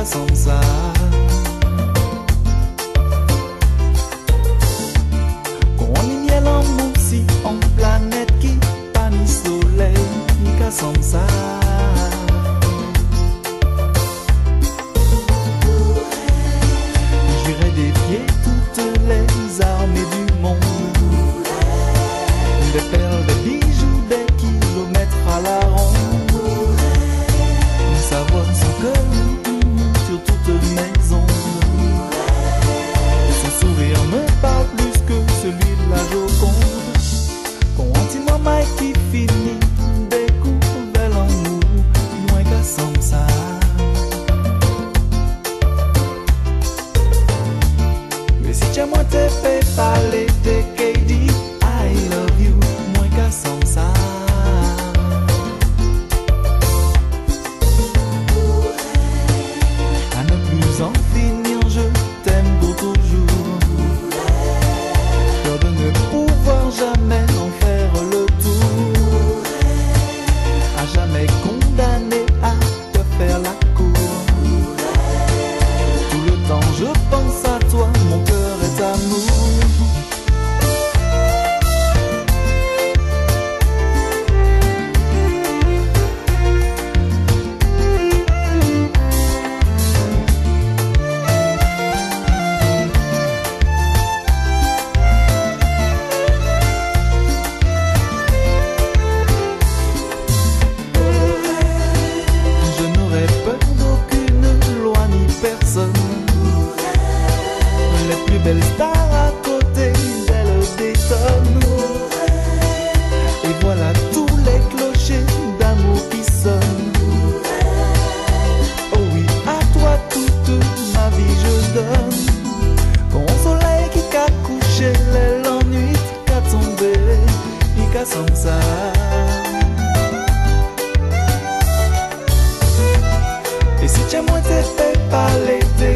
comme ça. Qu'on y a l'amour si en planète qui pas ni soleil, ni qu'à comme ça. J'irai défier toutes les armées du monde, des perles, des bijoux, des kilomètres à la ronde, savoir son cœur sur toutes mes ondes. Son sourire me parle plus que celui de la Joconde. Qu'on dis-moi Mike qui finit découvre l'amour, moins qu'à sans ça. Mais si tu moi te fais parler de KD, I love you, moins qu'à sans ça. Sans finir, je t'aime pour toujours. Peur de ne pouvoir jamais en faire le tour, à jamais condamné à te faire la cour. Tout le temps je pense à toi, mon cœur est amour. Les plus belles stars à côté d'elle détonnent. Et voilà tous les clochers d'amour qui sonnent. Oh oui, à toi toute ma vie je donne. Quand au soleil qui qu'a couché, l'ennui qu'a tombé, il qu'a sans ça. Et si tu moi t'es fait parler de